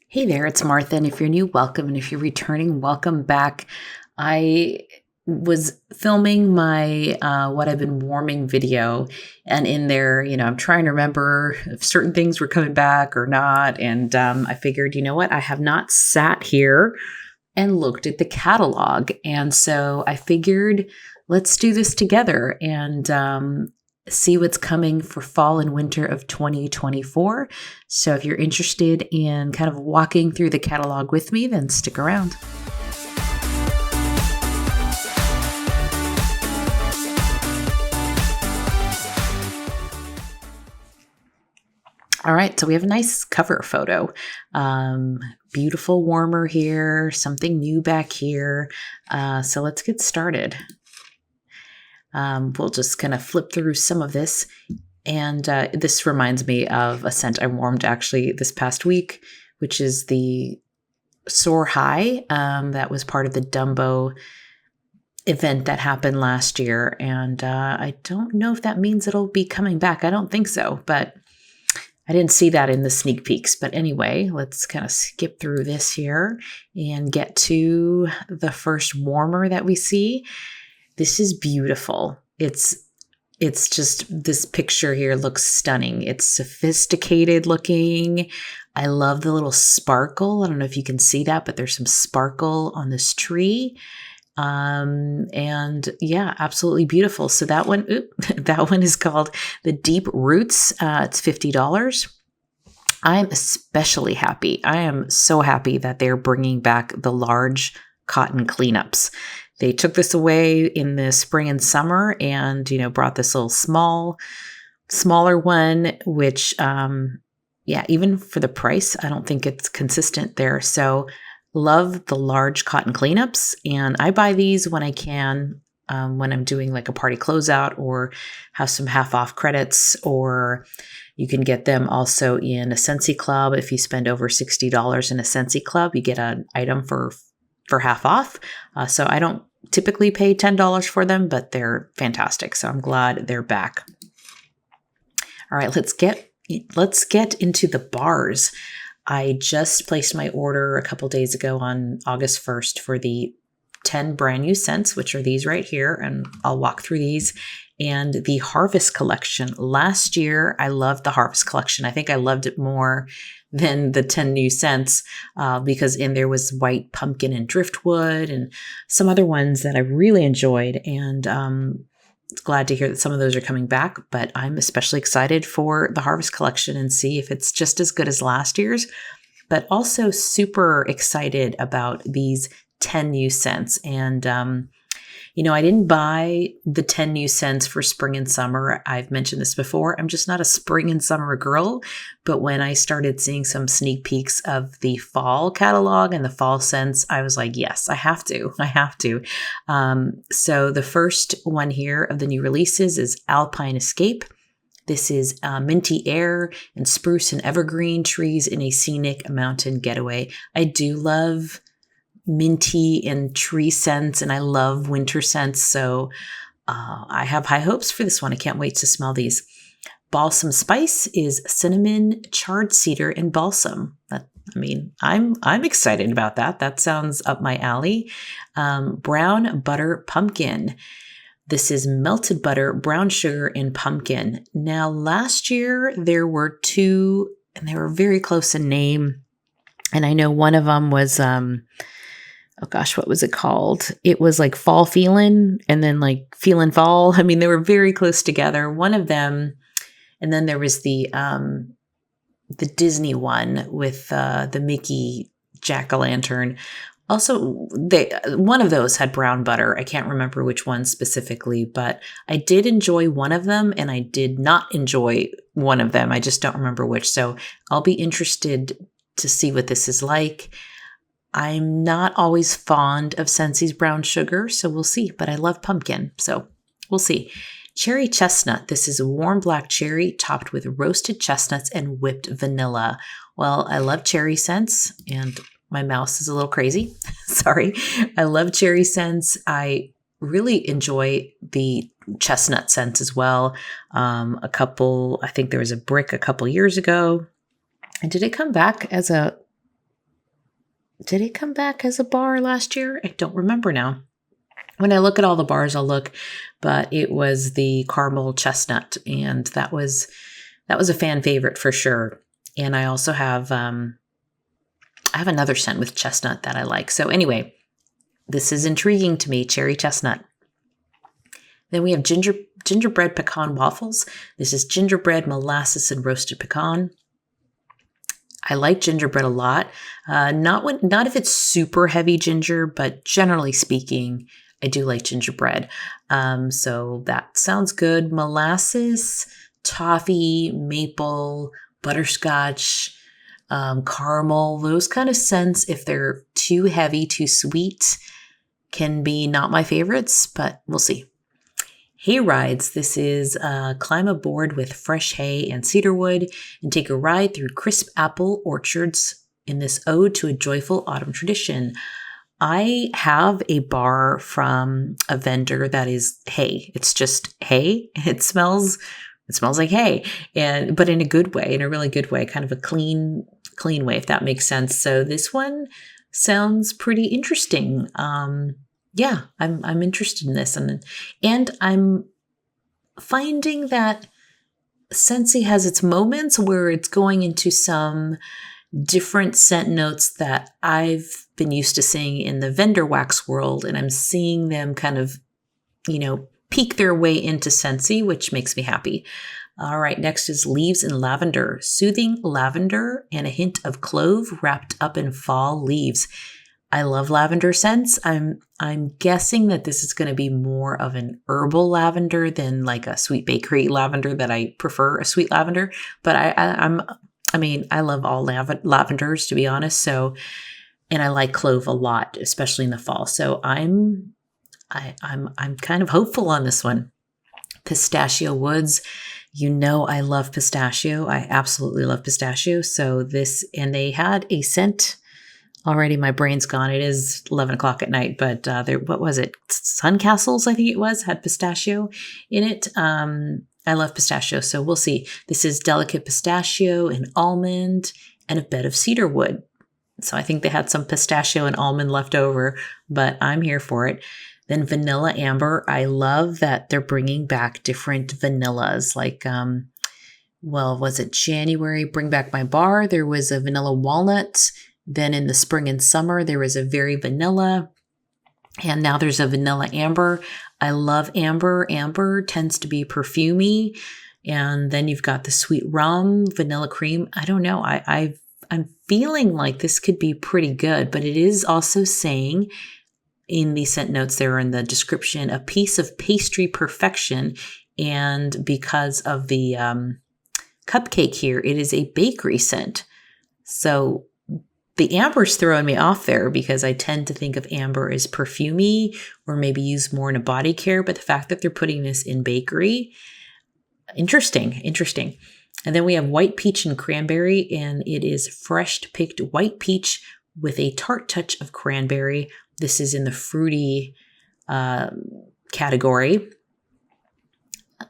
Hey there, it's Martha, and if you're new, welcome, and if you're returning, welcome back. I was filming my what I've been warming video, and in there, I'm trying to remember if certain things were coming back or not, and I figured, you know what, I have not sat here and looked at the catalog, and so I figured let's do this together and see what's coming for fall and winter of 2024. So if you're interested in kind of walking through the catalog with me, then stick around. All right, so we have a nice cover photo. Beautiful warmer here, something new back here. So let's get started. We'll just kind of flip through some of this. And this reminds me of a scent I warmed actually this past week, which is the Soar High. That was part of the Dumbo event that happened last year. And I don't know if that means it'll be coming back. I don't think so, but I didn't see that in the sneak peeks. But anyway, let's kind of skip through this here and get to the first warmer that we see. This is beautiful. It's just, this picture here looks stunning. It's sophisticated looking. I love the little sparkle. I don't know if you can see that, but there's some sparkle on this tree. And yeah, absolutely beautiful. So that one, that one is called the Deep Roots. It's $50. I'm especially happy. I am so happy that they're bringing back the large cotton cleanups. They took this away in the spring and summer and, brought this little smaller one, which, even for the price, I don't think it's consistent there. So love the large cotton cleanups. And I buy these when I can, when I'm doing like a party closeout or have some half off credits, or you can get them also in a Scentsy Club. If you spend over $60 in a Scentsy Club, you get an item for half off. So I don't typically pay $10 for them, but they're fantastic. So I'm glad they're back. All right, let's get into the bars. I just placed my order a couple days ago on August 1st for the 10 brand new scents, which are these right here. And I'll walk through these. And the Harvest Collection. Last year, I loved the Harvest Collection. I think I loved it more than the 10 new scents because in there was white pumpkin and driftwood and some other ones that I really enjoyed. And glad to hear that some of those are coming back. But I'm especially excited for the Harvest Collection and see if it's just as good as last year's. But also super excited about these 10 new scents. And I didn't buy the 10 new scents for spring and summer. I've mentioned this before. I'm just not a spring and summer girl. But when I started seeing some sneak peeks of the fall catalog and the fall scents, I was like, yes, I have to. So the first one here of the new releases is Alpine Escape. This is minty air and spruce and evergreen trees in a scenic mountain getaway. I do love minty and tree scents, and I love winter scents. So I have high hopes for this one. I can't wait to smell these. Balsam Spice is cinnamon, charred cedar, and balsam. I'm excited about that. That sounds up my alley. Brown Butter Pumpkin. This is melted butter, brown sugar, and pumpkin. Now, last year there were two, and they were very close in name. And I know one of them was what was it called? It was like Fall Feelin' and then like Feelin' Fall. They were very close together. One of them, and then there was the Disney one with the Mickey jack-o'-lantern. Also, one of those had brown butter. I can't remember which one specifically, but I did enjoy one of them and I did not enjoy one of them. I just don't remember which. So I'll be interested to see what this is like. I'm not always fond of Scentsy's brown sugar, so we'll see. But I love pumpkin, so we'll see. Cherry Chestnut. This is a warm black cherry topped with roasted chestnuts and whipped vanilla. Well, I love cherry scents, and my mouse is a little crazy. Sorry. I love cherry scents. I really enjoy the chestnut scents as well. I think there was a brick a couple years ago. And did it come back as a did it come back as a bar last year? I don't remember now. When I look at all the bars, I'll look, but it was the caramel chestnut, and that was a fan favorite for sure. And I also have another scent with chestnut that I like. So anyway, this is intriguing to me, cherry chestnut. Then we have gingerbread pecan waffles. This is gingerbread, molasses, and roasted pecan. I like gingerbread a lot. Not if it's super heavy ginger, but generally speaking, I do like gingerbread. So that sounds good. Molasses, toffee, maple, butterscotch, caramel, those kind of scents, if they're too heavy, too sweet, can be not my favorites, but we'll see. Hay rides. This is climb aboard with fresh hay and cedarwood and take a ride through crisp apple orchards in this ode to a joyful autumn tradition. I have a bar from a vendor that is hay. It's just hay. It smells like hay, but in a good way, in a really good way, kind of a clean way, if that makes sense. So this one sounds pretty interesting. Yeah, I'm interested in this, and I'm finding that Scentsy has its moments where it's going into some different scent notes that I've been used to seeing in the vendor wax world, and I'm seeing them kind of, peek their way into Scentsy, which makes me happy. All right, next is leaves and lavender, soothing lavender and a hint of clove wrapped up in fall leaves. I love lavender scents. I'm guessing that this is going to be more of an herbal lavender than like a sweet bakery lavender, that I prefer a sweet lavender. But I love all lavenders, to be honest. So, and I like clove a lot, especially in the fall. So I'm kind of hopeful on this one. Pistachio woods. I love pistachio. I absolutely love pistachio. So and they had a scent. Already my brain's gone. It is 11 o'clock at night, but what was it? Sun Castles, I think it was, had pistachio in it. I love pistachio, so we'll see. This is delicate pistachio and almond and a bed of cedar wood. So I think they had some pistachio and almond left over, but I'm here for it. Then vanilla amber. I love that they're bringing back different vanillas. Like, was it January? Bring Back My Bar. There was a vanilla walnut. Then in the spring and summer, there was a very vanilla. And now there's a vanilla amber. I love amber. Amber tends to be perfumey. And then you've got the sweet rum, vanilla cream. I don't know. I'm feeling like this could be pretty good, but it is also saying in the scent notes there in the description, a piece of pastry perfection. And because of the cupcake here, it is a bakery scent. So the amber's throwing me off there because I tend to think of amber as perfumey or maybe used more in a body care. But the fact that they're putting this in bakery, interesting. And then we have white peach and cranberry, and it is fresh picked white peach with a tart touch of cranberry. This is in the fruity category.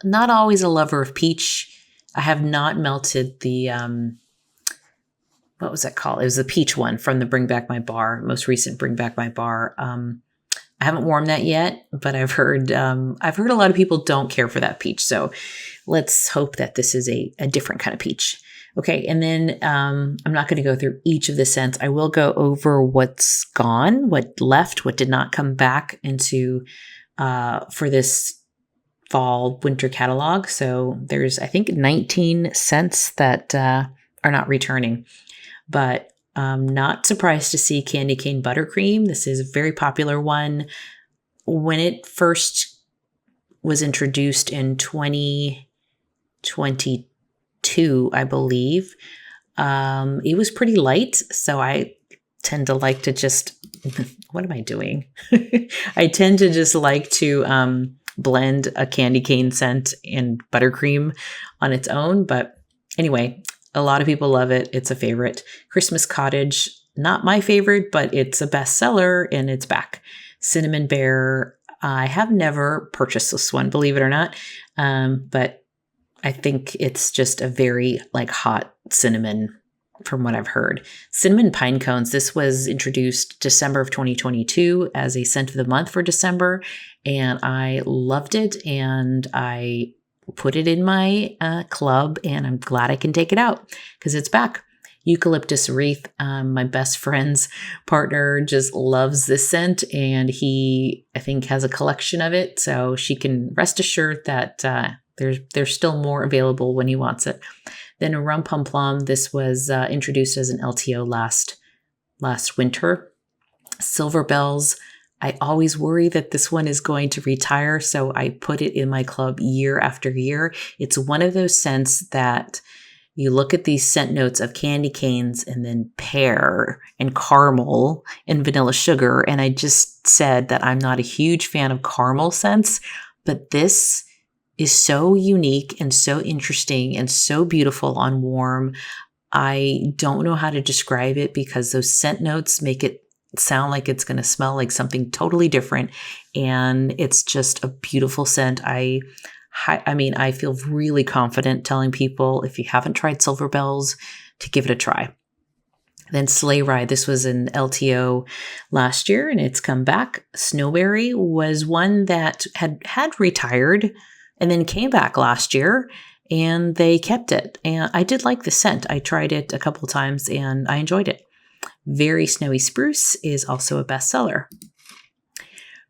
Not always a lover of peach. I have not melted the... what was that called? It was the peach one from the Bring Back My Bar, most recent Bring Back My Bar. I haven't warmed that yet, but I've heard a lot of people don't care for that peach. So let's hope that this is a different kind of peach. Okay, and then I'm not going to go through each of the scents. I will go over what's gone, what left, what did not come back into for this fall winter catalog. So there's, I think, 19 scents that are not returning. But I'm not surprised to see candy cane buttercream. This is a very popular one. When it first was introduced in 2022, I believe, it was pretty light. So I tend to like to just, what am I doing? I tend to just like to blend a candy cane scent and buttercream on its own. But anyway, a lot of people love it. It's a favorite. Christmas Cottage, not my favorite, but it's a bestseller and it's back. Cinnamon Bear, I have never purchased this one, believe it or not. But I think it's just a very hot cinnamon from what I've heard. Cinnamon pine cones. This was introduced December of 2022 as a scent of the month for December, and I loved it, and I put it in my club, and I'm glad I can take it out because it's back. Eucalyptus wreath. My best friend's partner just loves this scent, and he, I think, has a collection of it, so she can rest assured that there's still more available when he wants it. Then a Rum Pum Plum. This was introduced as an LTO last winter. Silver Bells. I always worry that this one is going to retire, so I put it in my club year after year. It's one of those scents that you look at these scent notes of candy canes and then pear and caramel and vanilla sugar, and I just said that I'm not a huge fan of caramel scents, but this is so unique and so interesting and so beautiful on warm. I don't know how to describe it because those scent notes make it sound like it's going to smell like something totally different, and it's just a beautiful scent. I feel really confident telling people, if you haven't tried Silver Bells, to give it a try. Then Sleigh Ride. This was an LTO last year, and it's come back. Snowberry was one that had retired and then came back last year, and they kept it. And I did like the scent. I tried it a couple of times, and I enjoyed it. Very Snowy Spruce is also a bestseller.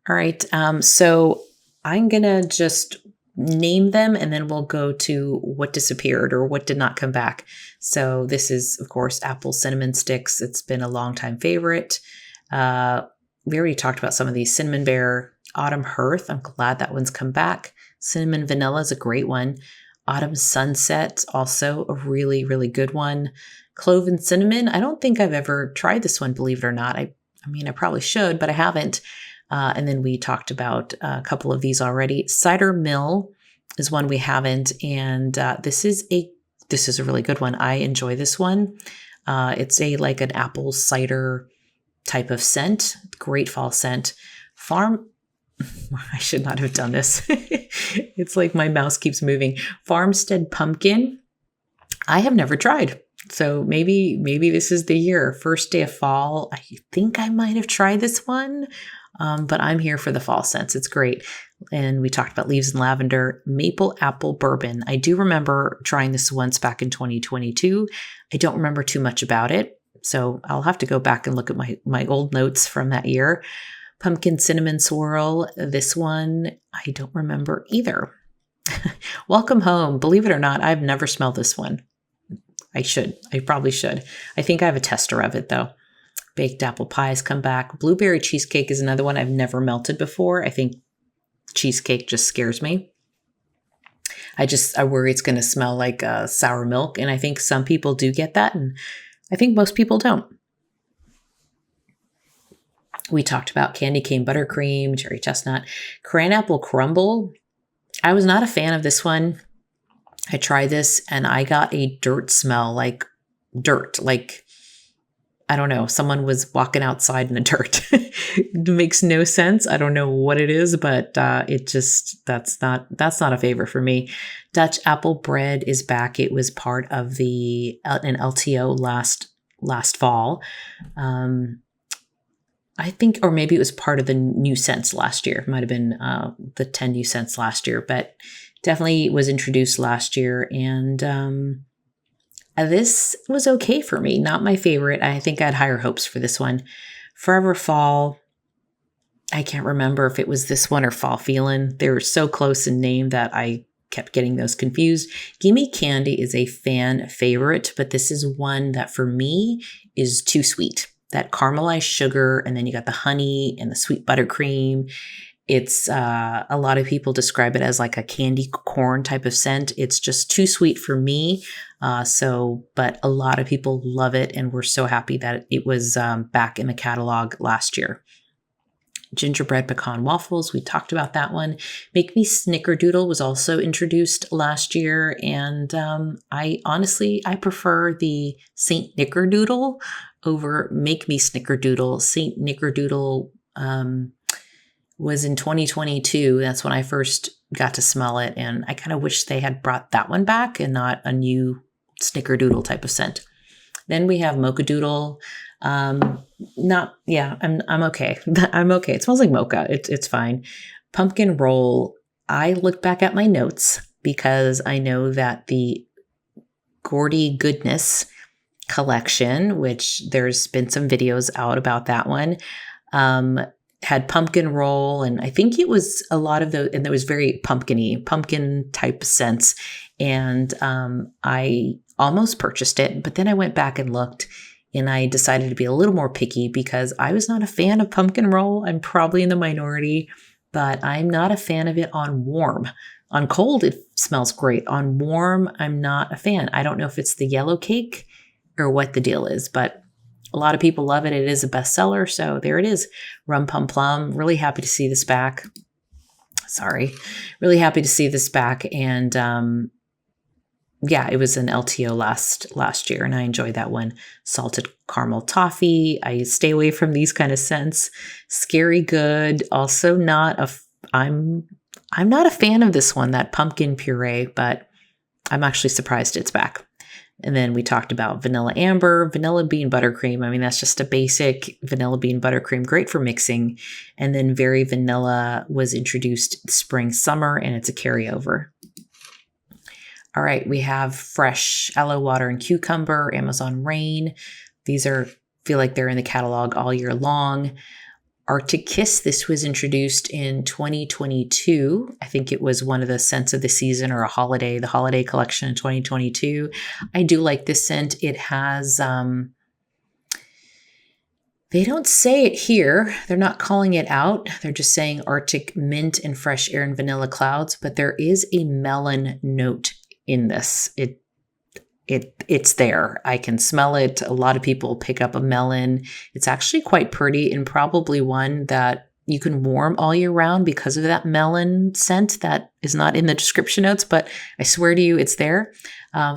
All right, so I'm going to just name them, and then we'll go to what disappeared or what did not come back. So this is, of course, Apple Cinnamon Sticks. It's been a longtime favorite. We already talked about some of these. Cinnamon Bear, Autumn Hearth. I'm glad that one's come back. Cinnamon Vanilla is a great one. Autumn Sunset, also a really, really good one. Clove and Cinnamon. I don't think I've ever tried this one, believe it or not. I probably should, but I haven't. And then we talked about a couple of these already. Cider Mill is one we haven't, and this is a really good one. I enjoy this one. It's like an apple cider type of scent. Great fall scent. I should not have done this. It's like my mouse keeps moving. Farmstead Pumpkin. I have never tried. So maybe this is the year. First day of fall. I think I might have tried this one. But I'm here for the fall scents. It's great. And we talked about Leaves and Lavender. Maple Apple Bourbon. I do remember trying this once back in 2022. I don't remember too much about it, so I'll have to go back and look at my old notes from that year. Pumpkin Cinnamon Swirl. This one, I don't remember either. Welcome Home. Believe it or not, I've never smelled this one. I probably should. I think I have a tester of it, though. Baked apple pies come back. Blueberry cheesecake is another one I've never melted before. I think cheesecake just scares me. I worry it's going to smell like sour milk, and I think some people do get that, and I think most people don't. We talked about candy cane buttercream, cherry chestnut, cran apple crumble. I was not a fan of this one. I tried this, and I got a dirt smell, like dirt, like I don't know, someone was walking outside in the dirt. It makes no sense. I don't know what it is, but that's not a favorite for me. Dutch Apple Bread is back. It was part of an LTO last fall. I think, or maybe it was part of the new scents last year. It might have been the 10 new scents last year, but definitely was introduced last year. And this was okay for me. Not my favorite. I think I had higher hopes for this one. Forever Fall. I can't remember if it was this one or Fall Feelin'. They were so close in name that I kept getting those confused. Gimme Candy is a fan favorite, but this is one that for me is too sweet. That caramelized sugar, and then you got the honey and the sweet buttercream. It's a lot of people describe it as like a candy corn type of scent. It's just too sweet for me. But a lot of people love it, and we're so happy that it was back in the catalog last year. Gingerbread Pecan Waffles, we talked about that one. Make Me Snickerdoodle was also introduced last year, and I prefer the Saint Nickerdoodle over Make Me Snickerdoodle. Saint Nickerdoodle was in 2022. That's when I first got to smell it, and I kind of wish they had brought that one back and not a new Snickerdoodle type of scent. Then we have Mocha Doodle. I'm okay. I'm okay. It smells like mocha. It's fine. Pumpkin Roll. I look back at my notes because I know that the Gordy Goodness collection, which there's been some videos out about that one, had Pumpkin Roll, and I think it was a lot of those, and there was very pumpkin type scents. And I almost purchased it, but then I went back and looked, and I decided to be a little more picky because I was not a fan of Pumpkin Roll. I'm probably in the minority, but I'm not a fan of it on warm. On cold, it smells great. On warm, I'm not a fan. I don't know if it's the yellow cake or what the deal is, but a lot of people love it. It is a bestseller, so there it is. Rum Pum Plum. Really happy to see this back. Really happy to see this back. And it was an LTO last year, and I enjoyed that one. Salted Caramel Toffee. I stay away from these kind of scents. Scary Good. Also I'm not a fan of this one, that pumpkin puree, but I'm actually surprised it's back. And then we talked about Vanilla Amber, Vanilla Bean Buttercream. I mean, that's just a basic Vanilla Bean Buttercream, great for mixing. And then Very Vanilla was introduced spring, summer, and it's a carryover. All right, we have Fresh Aloe Water and Cucumber, Amazon Rain. These feel like they're in the catalog all year long. Arctic Kiss, this was introduced in 2022. I think it was one of the scents of the season or the holiday collection in 2022. I do like this scent. It has, they don't say it here. They're not calling it out. They're just saying Arctic Mint and Fresh Air and Vanilla Clouds, but there is a melon note in this. It's there. I can smell it. A lot of people pick up a melon. It's actually quite pretty and probably one that you can warm all year round because of that melon scent that is not in the description notes, but I swear to you, it's there.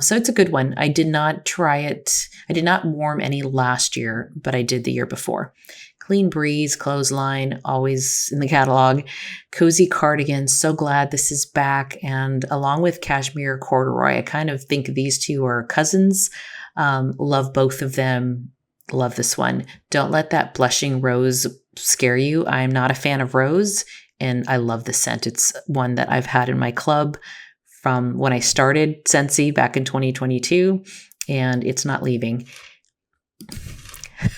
So it's a good one. I did not try it. I did not warm any last year, but I did the year before. Clean Breeze, Clothesline, always in the catalog. Cozy Cardigan, so glad this is back. And along with Cashmere Corduroy, I kind of think these two are cousins. Love both of them. Love this one. Don't let that blushing rose scare you. I'm not a fan of rose, and I love the scent. It's one that I've had in my club from when I started Scentsy back in 2022, and it's not leaving.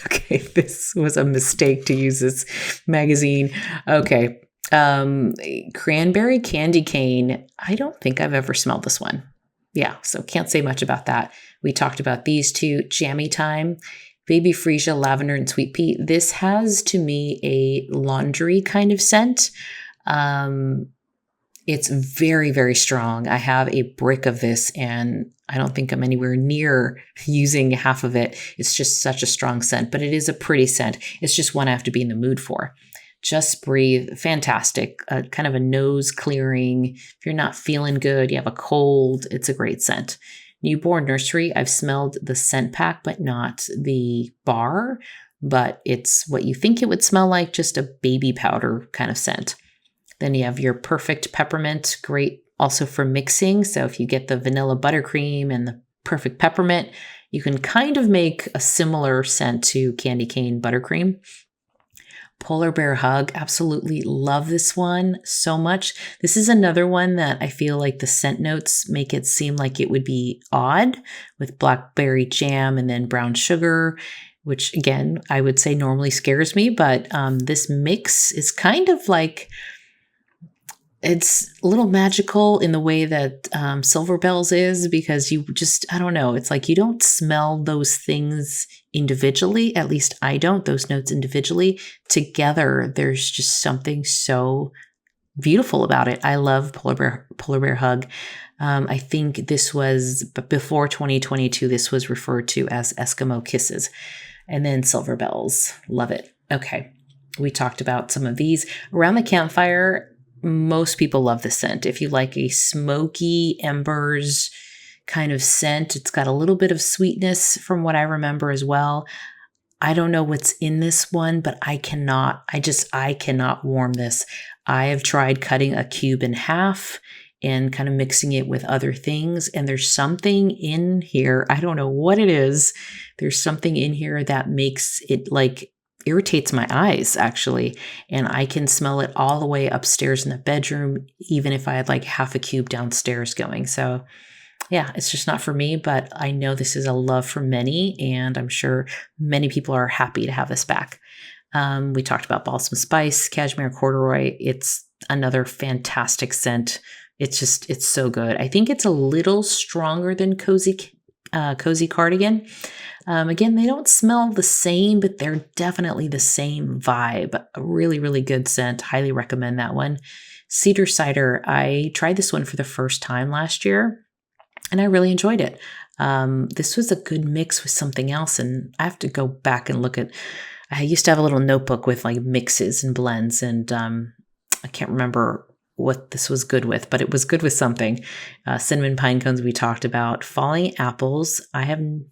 Okay, this was a mistake to use this magazine. Okay. Cranberry Candy Cane. I don't think I've ever smelled this one. Yeah, so can't say much about that. We talked about these two. Jammy Time, Baby Freesia, Lavender and Sweet Pea. This has, to me, a laundry kind of scent. It's very, very strong. I have a brick of this, and I don't think I'm anywhere near using half of it. It's just such a strong scent, but it is a pretty scent. It's just one I have to be in the mood for. Just Breathe, fantastic. Kind of a nose clearing. If you're not feeling good, you have a cold, it's a great scent. Newborn Nursery, I've smelled the scent pack, but not the bar, but it's what you think it would smell like, just a baby powder kind of scent. Then you have your Perfect Peppermint, great also for mixing. So if you get the vanilla buttercream and the Perfect Peppermint, you can kind of make a similar scent to Candy Cane Buttercream. Polar Bear Hug, absolutely love this one so much. This is another one that I feel like the scent notes make it seem like it would be odd with blackberry jam and then brown sugar, which again, I would say normally scares me, but this mix is kind of like, it's a little magical in the way that Silver Bells is, because you just, I don't know, it's like you don't smell those things individually, at least I don't, those notes individually. Together, there's just something so beautiful about it. I love Polar Bear Hug. I think this was, before 2022, this was referred to as Eskimo Kisses. And then Silver Bells, love it. Okay, we talked about some of these. Around the Campfire, most people love the scent. If you like a smoky embers kind of scent, it's got a little bit of sweetness from what I remember as well. I don't know what's in this one, but I cannot warm this. I have tried cutting a cube in half and kind of mixing it with other things. And there's something in here, I don't know what it is. There's something in here that makes it like irritates my eyes actually. And I can smell it all the way upstairs in the bedroom, even if I had like half a cube downstairs going. So yeah, it's just not for me, but I know this is a love for many, and I'm sure many people are happy to have this back. We talked about balsam spice, cashmere corduroy. It's another fantastic scent. It's so good. I think it's a little stronger than cozy cardigan. Again, they don't smell the same, but they're definitely the same vibe. A really, really good scent. Highly recommend that one. Cedar cider. I tried this one for the first time last year, and I really enjoyed it. This was a good mix with something else, and I have to go back and look at. I used to have a little notebook with like mixes and blends, and I can't remember what this was good with, but it was good with something. Cinnamon pine cones we talked about. Falling apples. I don't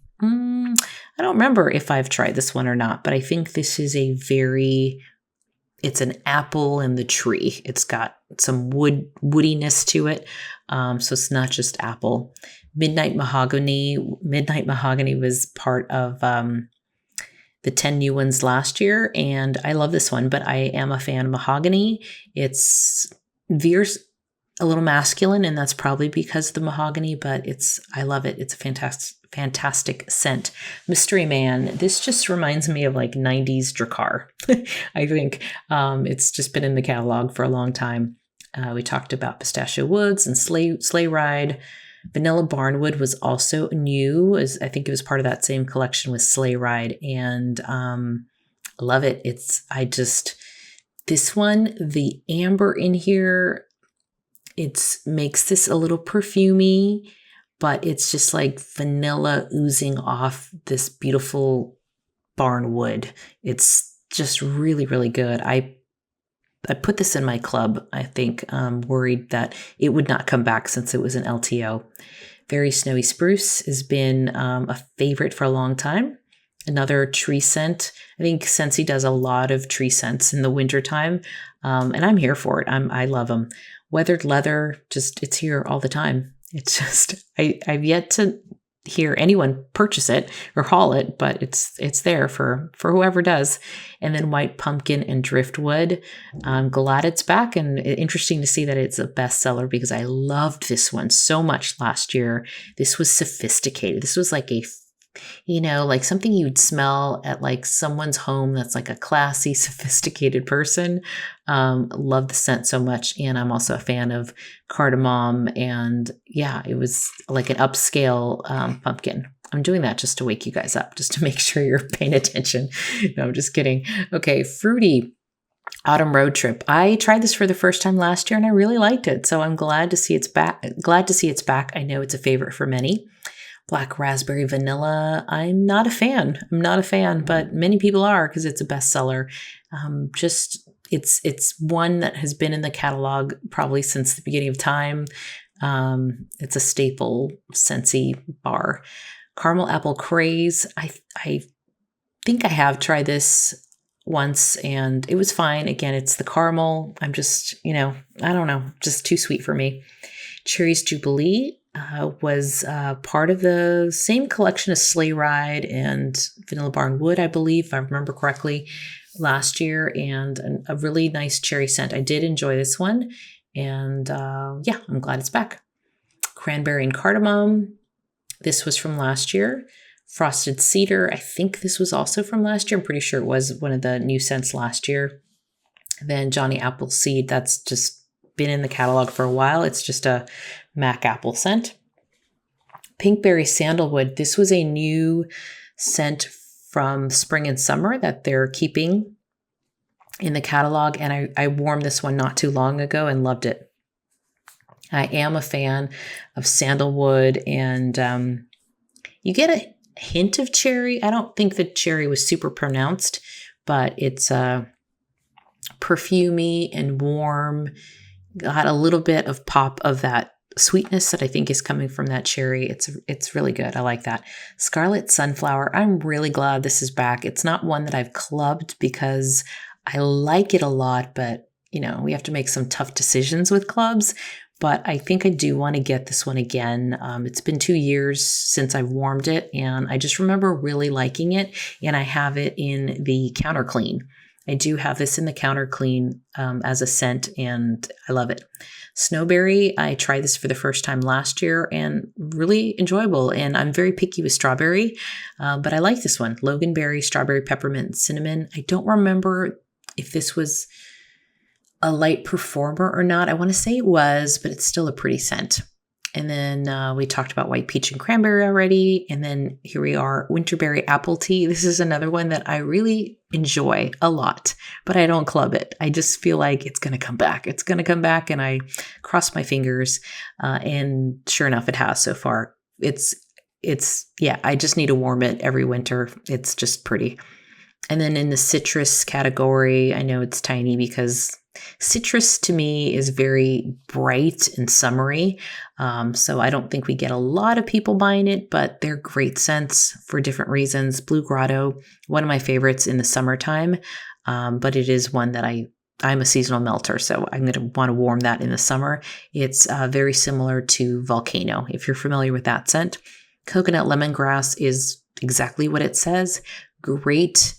remember if I've tried this one or not, but I think this is it's an apple in the tree. It's got some woodiness to it. So it's not just apple. Midnight Mahogany. Midnight Mahogany was part of the 10 new ones last year, and I love this one, but I am a fan of mahogany. It's veers a little masculine, and that's probably because of the mahogany, but I love it. It's a fantastic scent. Mystery Man. This just reminds me of like 90s Drakkar. I think it's just been in the catalog for a long time. We talked about Pistachio Woods and Sleigh Ride. Vanilla Barnwood was also new. I think it was part of that same collection with Sleigh Ride, and love it. This one, the amber in here, it makes this a little perfumey, but it's just like vanilla oozing off this beautiful barnwood. It's just really, really good. I put this in my club, I think, worried that it would not come back since it was an LTO. Very Snowy Spruce has been a favorite for a long time. Another tree scent. I think Scentsy does a lot of tree scents in the wintertime, and I'm here for it. I love them. Weathered Leather, it's here all the time. It's just, I've yet to hear anyone purchase it or haul it, but it's there for whoever does. And then White Pumpkin and Driftwood. I'm glad it's back, and interesting to see that it's a bestseller because I loved this one so much last year. This was sophisticated. This was like like something you'd smell at like someone's home that's like a classy, sophisticated person. Love the scent so much. And I'm also a fan of cardamom. And yeah, it was like an upscale pumpkin. I'm doing that just to wake you guys up, just to make sure you're paying attention. No, I'm just kidding. Okay, Fruity Autumn Road Trip. I tried this for the first time last year and I really liked it. So I'm glad to see it's back. I know it's a favorite for many. Black Raspberry Vanilla. I'm not a fan, but many people are because it's a bestseller. It's one that has been in the catalog probably since the beginning of time. It's a staple Scentsy bar. Caramel Apple Craze. I think I have tried this once and it was fine. Again, it's the caramel. I'm just, I don't know, just too sweet for me. Cherries Jubilee. Was part of the same collection as Sleigh Ride and Vanilla Barnwood, I believe, if I remember correctly, last year, and a really nice cherry scent. I did enjoy this one, and yeah, I'm glad it's back. Cranberry and Cardamom. This was from last year. Frosted Cedar. I think this was also from last year. I'm pretty sure it was one of the new scents last year. Then Johnny Appleseed. That's just been in the catalog for a while. It's just a Mac apple scent. Pinkberry Sandalwood. This was a new scent from spring and summer that they're keeping in the catalog, and I warmed this one not too long ago and loved it. I am a fan of sandalwood, and you get a hint of cherry. I don't think the cherry was super pronounced, but it's perfumey and warm. Got a little bit of pop of that sweetness that I think is coming from that cherry. It's really good. I like that. Scarlet Sunflower. I'm really glad this is back. It's not one that I've clubbed because I like it a lot, but we have to make some tough decisions with clubs. but I think I do want to get this one again. It's been 2 years since I've warmed it, and I just remember really liking it, and I have it in the counter clean. I do have this in the counter clean as a scent, and I love it. Snowberry, I tried this for the first time last year and really enjoyable. And I'm very picky with strawberry, but I like this one. Loganberry, strawberry, peppermint, and cinnamon. I don't remember if this was a light performer or not. I want to say it was, but it's still a pretty scent. And then we talked about white peach and cranberry already. And then here we are, winterberry apple tea. This is another one that I really enjoy a lot, but I don't club it. I just feel like it's going to come back. It's going to come back, and I cross my fingers. And sure enough, it has so far. Yeah, I just need to warm it every winter. It's just pretty. And then in the citrus category, I know it's tiny because citrus to me is very bright and summery. So I don't think we get a lot of people buying it, but they're great scents for different reasons. Blue Grotto, one of my favorites in the summertime, but it is one that I'm a seasonal melter, so I'm going to want to warm that in the summer. It's very similar to Volcano, if you're familiar with that scent. Coconut lemongrass is exactly what it says. Great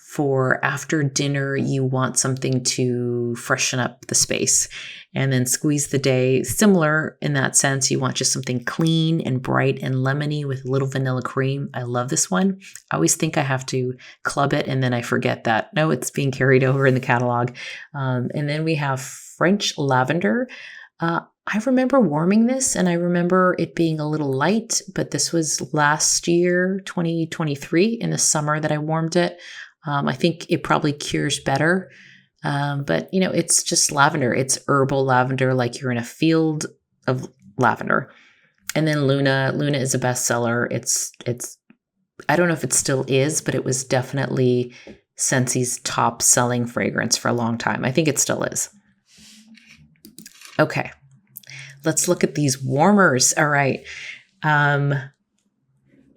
for after dinner, you want something to freshen up the space and then squeeze the day. Similar in that sense, you want just something clean and bright and lemony with a little vanilla cream. I love this one. I always think I have to club it, and then I forget that, no, it's being carried over in the catalog. And then we have French lavender. I remember warming this, and I remember it being a little light, but this was last year, 2023, in the summer that I warmed it. I think it probably cures better, but it's just lavender. It's herbal lavender, like you're in a field of lavender. And then Luna is a bestseller. It's I don't know if it still is, but it was definitely Scentsy's top selling fragrance for a long time. I think it still is. Okay, let's look at these warmers. All right.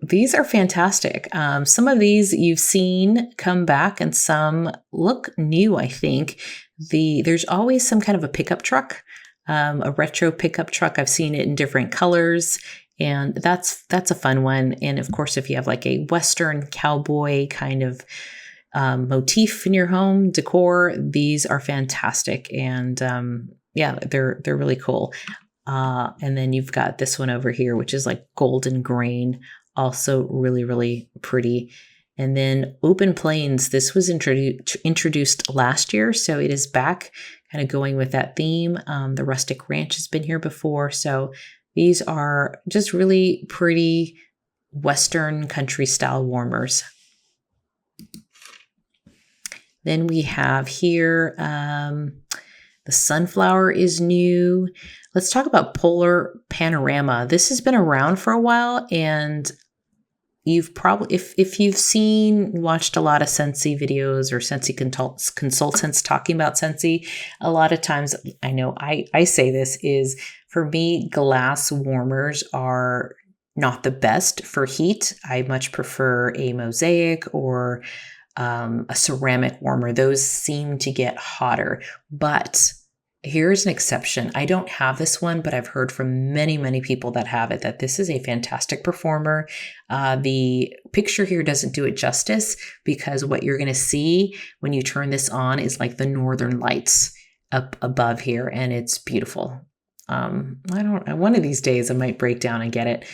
These are fantastic. Some of these you've seen come back, and some look new, I think. There's always some kind of a pickup truck, a retro pickup truck. I've seen it in different colors, and that's a fun one. And of course, if you have like a Western cowboy kind of motif in your home decor, these are fantastic. And yeah, they're really cool. And then you've got this one over here, which is like golden grain. Also really, really pretty. And then Open Plains, this was introduced last year, so it is back, kind of going with that theme. The Rustic Ranch has been here before, so these are just really pretty Western country style warmers. Then we have here, the Sunflower is new. Let's talk about Polar Panorama. This has been around for a while, and you've probably, if you've watched a lot of Scentsy videos or Scentsy consultants talking about Scentsy, a lot of times, I know I say this, is for me, glass warmers are not the best for heat. I much prefer a mosaic or a ceramic warmer. Those seem to get hotter, but here's an exception. I don't have this one, but I've heard from many, many people that have it, that this is a fantastic performer. The picture here doesn't do it justice, because what you're going to see when you turn this on is like the northern lights up above here, and it's beautiful. One of these days I might break down and get it.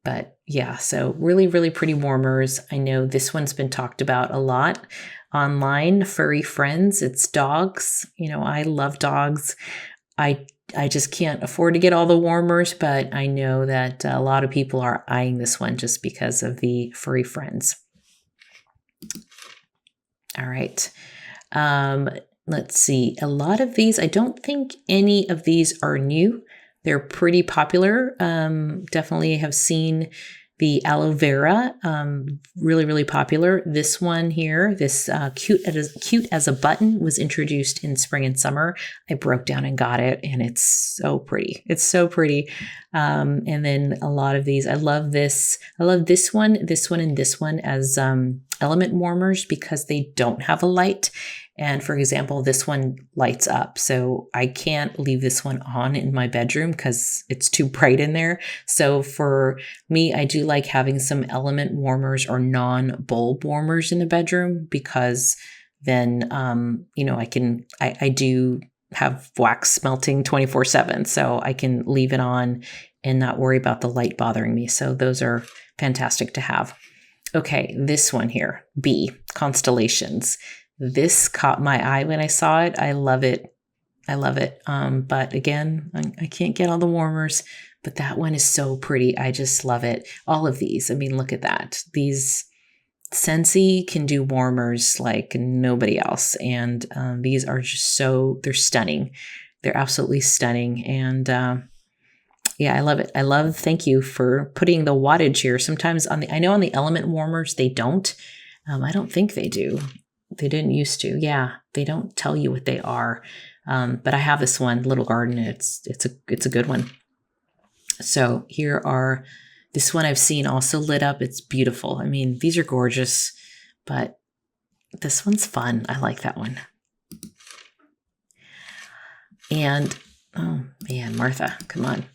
But yeah, so really, really pretty warmers. I know this one's been talked about a lot online. Furry Friends, it's dogs. I love dogs. I just can't afford to get all the warmers, but I know that a lot of people are eyeing this one just because of the Furry Friends. All right. Let's see. A lot of these, I don't think any of these are new. They're pretty popular. Definitely have seen the aloe vera, really, really popular. This one here, this cute as a button, was introduced in spring and summer. I broke down and got it, and it's so pretty. It's so pretty. And then a lot of these, I love this. I love this one, and this one as element warmers, because they don't have a light. And for example, this one lights up. So I can't leave this one on in my bedroom because it's too bright in there. So for me, I do like having some element warmers or non-bulb warmers in the bedroom, because then, I do have wax melting 24/7. So I can leave it on and not worry about the light bothering me. So those are fantastic to have. Okay, this one here, B, Constellations. This caught my eye when I saw it. I love it. I love it. But again, I can't get all the warmers, but that one is so pretty. I just love it. All of these. I mean, look at that. These Scentsy can do warmers like nobody else. And these are just they're stunning. They're absolutely stunning. And yeah, I love it. Thank you for putting the wattage here. Sometimes I know on the element warmers, they don't. I don't think they do. They didn't used to. Yeah, they don't tell you what they are. But I have this one, Little Garden. It's a good one. So this one I've seen also lit up. It's beautiful. I mean, these are gorgeous, but this one's fun. I like that one. And oh man, Martha, come on.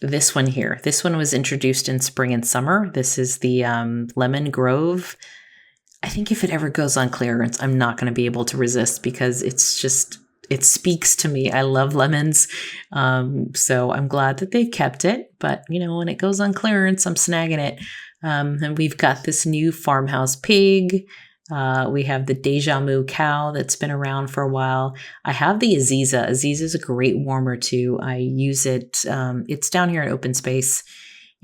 This one here. This one was introduced in spring and summer. This is the Lemon Grove. I think if it ever goes on clearance, I'm not going to be able to resist, because it speaks to me. I love lemons. So I'm glad that they've kept it. But, when it goes on clearance, I'm snagging it. And we've got this new Farmhouse Pig. We have the Deja Mu Cow that's been around for a while. I have the Aziza. Aziza is a great warmer too. I use it. It's down here in open space.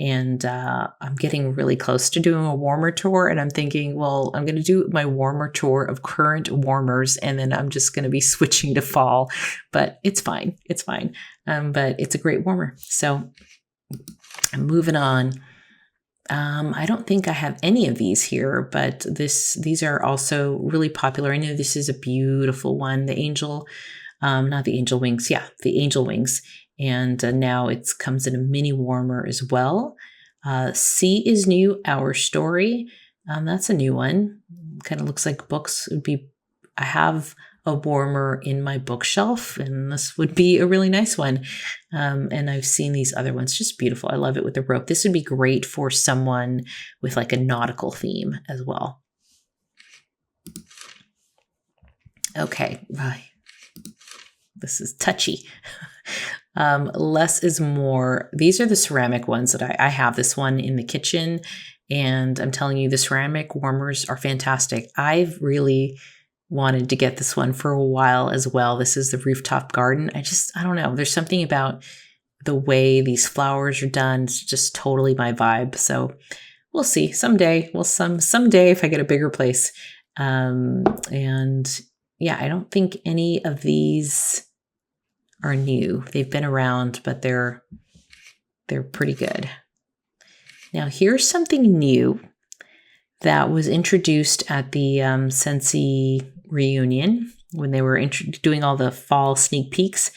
And I'm getting really close to doing a warmer tour. And I'm thinking, well, I'm going to do my warmer tour of current warmers. And then I'm just going to be switching to fall. But it's fine. It's fine. But it's a great warmer. So I'm moving on. I don't think I have any of these here, but these are also really popular. I know this is a beautiful one. The Angel, not the Angel Wings. Yeah, the Angel Wings. And now it comes in a mini warmer as well. C is New, Our Story. That's a new one. Kind of looks like books. I have a warmer in my bookshelf, and this would be a really nice one. And I've seen these other ones, just beautiful. I love it with the rope. This would be great for someone with like a nautical theme as well. Okay, bye. This is touchy. Less is more. These are the ceramic ones that I have this one in the kitchen, and I'm telling you, the ceramic warmers are fantastic. I've really wanted to get this one for a while as well. This is the Rooftop Garden. I don't know. There's something about the way these flowers are done. It's just totally my vibe. So we'll see someday. Someday if I get a bigger place. And yeah, I don't think any of these are new. They've been around, but they're pretty good. Now here's something new that was introduced at the Scentsy reunion when they were doing all the fall sneak peeks,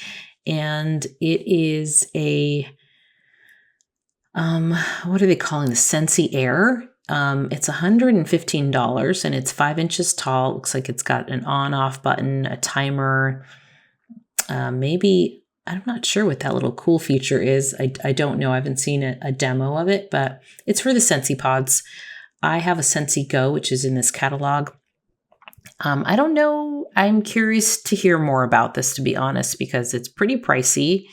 and it is a what are they calling the Scentsy Air? It's $115 and it's 5 inches tall. It looks like it's got an on-off button, a timer. Maybe, I'm not sure what that little cool feature is. I don't know. I haven't seen a demo of it, but it's for the Scentsy Pods. I have a Scentsy Go, which is in this catalog. I don't know. I'm curious to hear more about this, to be honest, because it's pretty pricey.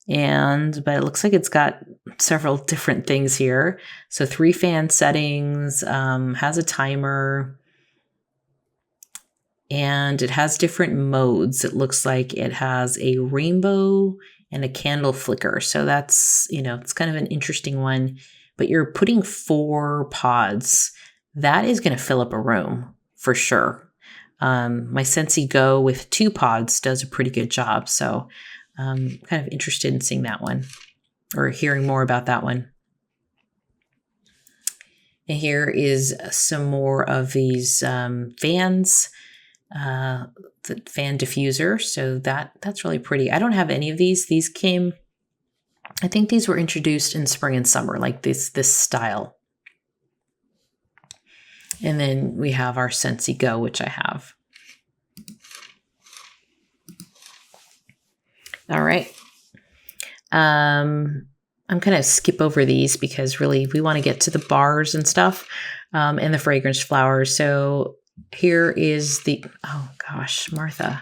But it looks like it's got several different things here. So 3 fan settings, has a timer, and it has different modes. It looks like it has a rainbow and a candle flicker. So that's, it's kind of an interesting one, but you're putting 4 pods. That is going to fill up a room for sure. My Scentsy Go with 2 pods does a pretty good job. So I'm kind of interested in seeing that one or hearing more about that one. And here is some more of these fans, the fan diffuser. So that's really pretty. I don't have any of these. These came, I think these were introduced in spring and summer, like this style. And then we have our Scentsy Go, which I have. All right. I'm going to skip over these because really we want to get to the bars and stuff and the fragrance flowers. So here is oh gosh, Martha,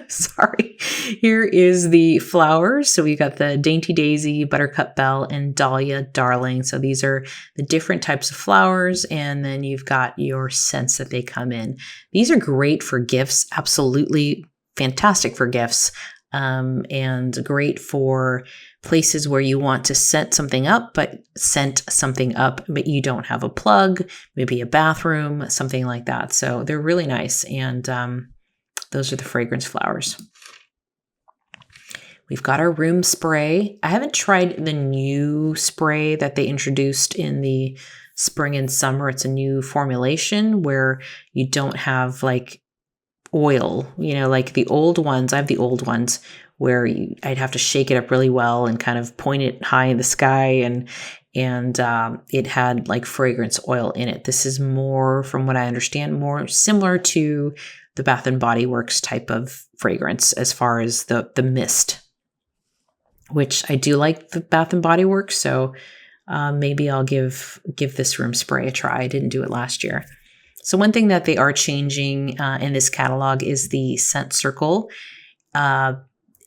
sorry. Here is the flowers. So we've got the Dainty Daisy, Buttercup Belle, and Dahlia Darling. So these are the different types of flowers. And then you've got your scents that they come in. These are great for gifts. Absolutely fantastic for gifts. And great for places where you want to scent something up, but you don't have a plug, maybe a bathroom, something like that. So they're really nice. And those are the fragrance flowers. We've got our room spray. I haven't tried the new spray that they introduced in the spring and summer. It's a new formulation where you don't have like oil, like the old ones. I have the old ones where I'd have to shake it up really well and kind of point it high in the sky, and it had like fragrance oil in it. This is more, from what I understand, more similar to the Bath and Body Works type of fragrance as far as the mist, which I do like the Bath and Body Works. So maybe I'll give this room spray a try. I didn't do it last year. So one thing that they are changing in this catalog is the scent circle.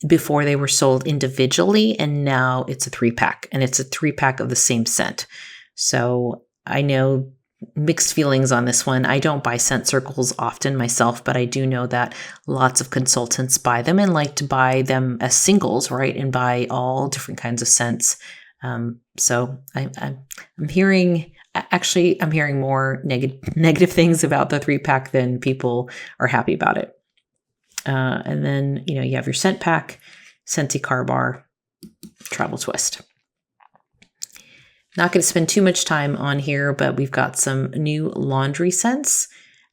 Before they were sold individually, and now it's a 3-pack, and it's a 3-pack of the same scent. So I know mixed feelings on this one. I don't buy scent circles often myself, but I do know that lots of consultants buy them and like to buy them as singles, right? And buy all different kinds of scents. So I'm hearing more negative things about the 3-pack than people are happy about it. And then, you have your scent pack, Scentsy Car Bar, Travel Twist. Not going to spend too much time on here, but we've got some new laundry scents.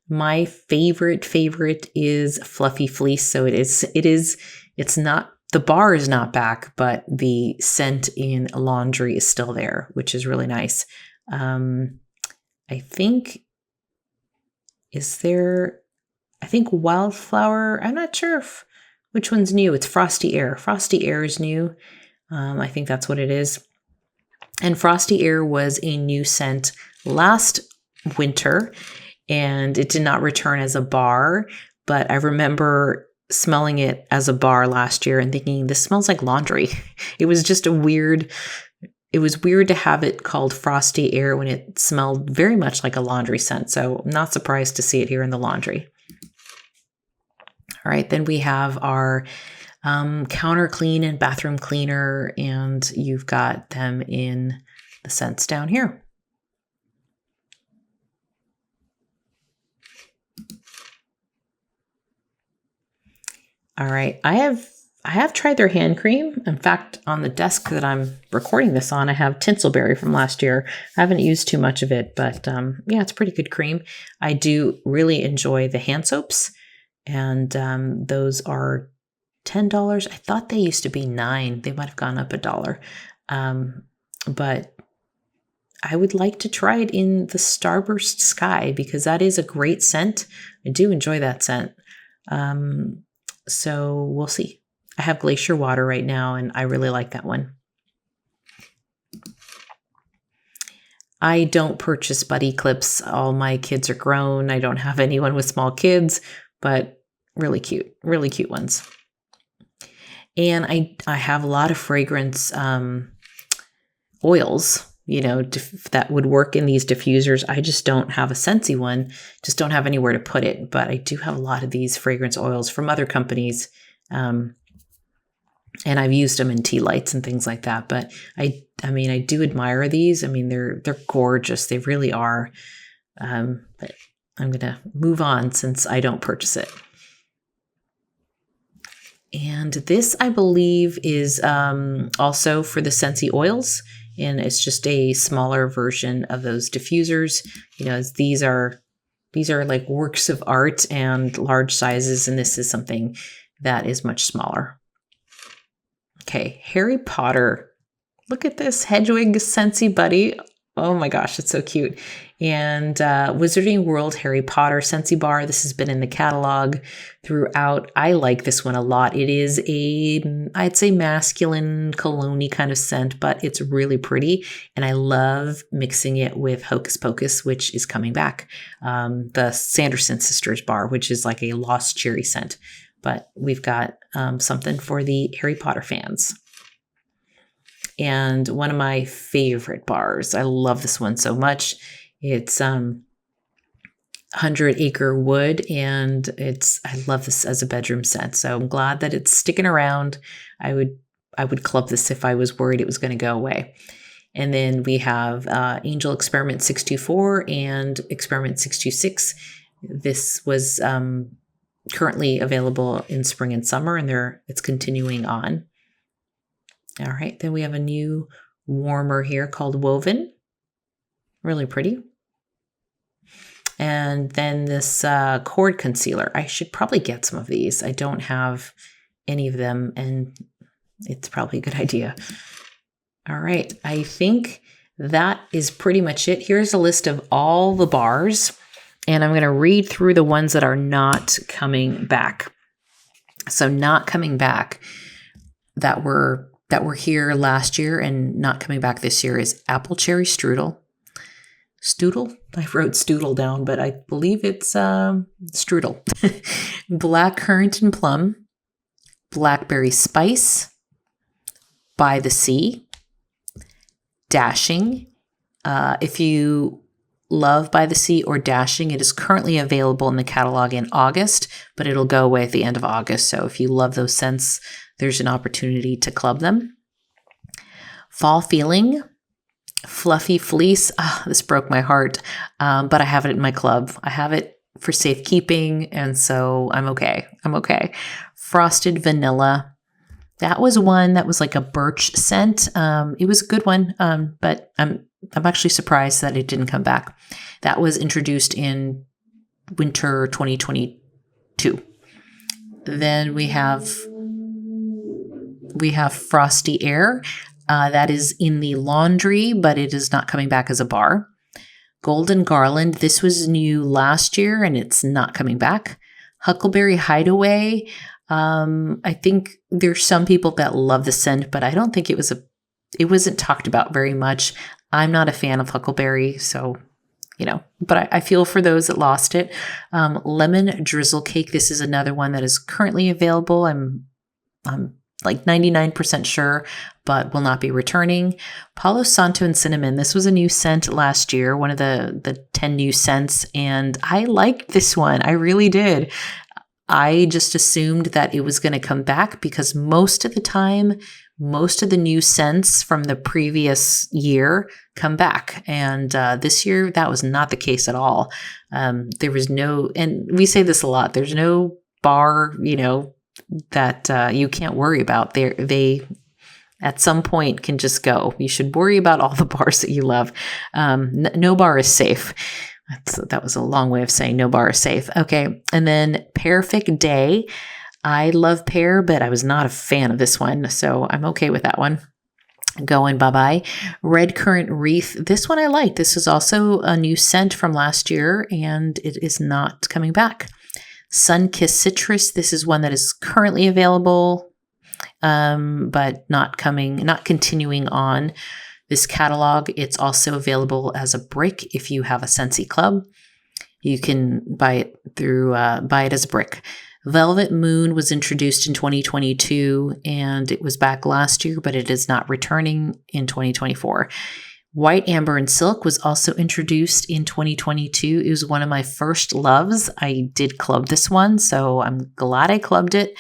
My favorite is Fluffy Fleece. So it's not, the bar is not back, but the scent in laundry is still there, which is really nice. I think Wildflower, I'm not sure which one's new. It's Frosty Air. Frosty Air is new. I think that's what it is. And Frosty Air was a new scent last winter, and it did not return as a bar, but I remember smelling it as a bar last year and thinking, this smells like laundry. It was just weird to have it called Frosty Air when it smelled very much like a laundry scent. So I'm not surprised to see it here in the laundry. All right, then we have our counter clean and bathroom cleaner, and you've got them in the scents down here. All right, I have tried their hand cream. In fact, on the desk that I'm recording this on, I have Tinselberry from last year. I haven't used too much of it, but yeah, it's a pretty good cream. I do really enjoy the hand soaps, and those are $10. I thought they used to be $9. They might have gone up $1. But I would like to try it in the Starburst Sky because that is a great scent. I do enjoy that scent. So we'll see. I have Glacier Water right now, and I really like that one. I don't purchase Buddy Clips. All my kids are grown. I don't have anyone with small kids, but really cute ones. And I have a lot of fragrance oils, that would work in these diffusers. I just don't have a Scentsy one, just don't have anywhere to put it. But I do have a lot of these fragrance oils from other companies. And I've used them in tea lights and things like that. But I do admire these. They're gorgeous. They really are. But I'm going to move on since I don't purchase it. And this, I believe, is also for the Scentsy oils. And it's just a smaller version of those diffusers. These are like works of art and large sizes. And this is something that is much smaller. Okay, Harry Potter. Look at this Hedwig Scentsy Buddy. Oh my gosh, it's so cute. And Wizarding World Harry Potter Scentsy Bar. This has been in the catalog throughout. I like this one a lot. It is I'd say masculine cologne-y kind of scent, but it's really pretty. And I love mixing it with Hocus Pocus, which is coming back. The Sanderson Sisters Bar, which is like a lost cherry scent. But we've got something for the Harry Potter fans. And one of my favorite bars. I love this one so much. It's 100 Acre Wood, and I love this as a bedroom scent. So I'm glad that it's sticking around. I would club this if I was worried it was going to go away. And then we have Angel Experiment 624 and Experiment 626. This was currently available in spring and summer, and it's continuing on. All right, then we have a new warmer here called Woven. Really pretty. And then this cord concealer. I should probably get some of these. I don't have any of them, and it's probably a good idea. All right, I think that is pretty much it. Here's a list of all the bars, and I'm going to read through the ones that are not coming back. So not coming back that were here last year and not coming back this year is Apple Cherry Strudel. Strudel? I wrote Strudel down, but I believe it's Strudel. Black Currant and Plum. Blackberry Spice. By the Sea. Dashing. If you love By the Sea or Dashing, it is currently available in the catalog in August, but it'll go away at the end of August. So if you love those scents, there's an opportunity to club them. Fall Feeling, Fluffy Fleece. This broke my heart, but I have it in my club. I have it for safekeeping, and so I'm okay. Frosted Vanilla. That was one that was like a birch scent. It was a good one, but I'm actually surprised that it didn't come back. That was introduced in winter 2022. Then we have Frosty Air. That is in the laundry, but it is not coming back as a bar. Golden Garland. This was new last year, and it's not coming back. Huckleberry Hideaway. I think there's some people that love the scent, but I don't think it wasn't talked about very much. I'm not a fan of Huckleberry, so but I feel for those that lost it. Lemon Drizzle Cake. This is another one that is currently available. I'm like 99% sure, but will not be returning. Palo Santo and Cinnamon. This was a new scent last year, one of the 10 new scents, and I liked this one. I really did. I just assumed that it was going to come back because most of the time, most of the new scents from the previous year come back. And this year, that was not the case at all. There was no, and we say this a lot, there's no bar, that you can't worry about. They at some point can just go. You should worry about all the bars that you love. No bar is safe. That was a long way of saying no bar is safe. Okay. And then Perfect Day. I love pear, but I was not a fan of this one, so I'm okay with that one. Going bye-bye. Red Currant Wreath. This one I like. This is also a new scent from last year, and it is not coming back. Sunkissed Citrus. This is one that is currently available, but not continuing on this catalog. It's also available as a brick if you have a Scentsy Club. You can buy it as a brick. Velvet Moon was introduced in 2022, and it was back last year, but it is not returning in 2024. White Amber and Silk was also introduced in 2022. It was one of my first loves. I did club this one, so I'm glad I clubbed it.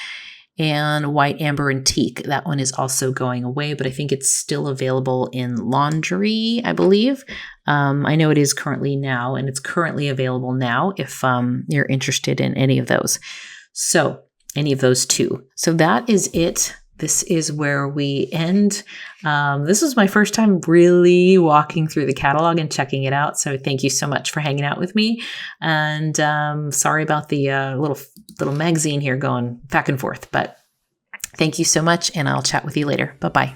And White Amber and Teak, that one is also going away, but I think it's still available in laundry, I believe. I know it is currently now, and it's currently available now if you're interested in any of those. So any of those two. So that is it. This is where we end. This was my first time really walking through the catalog and checking it out. So thank you so much for hanging out with me. And sorry about the little magazine here going back and forth. But thank you so much, and I'll chat with you later. Bye-bye.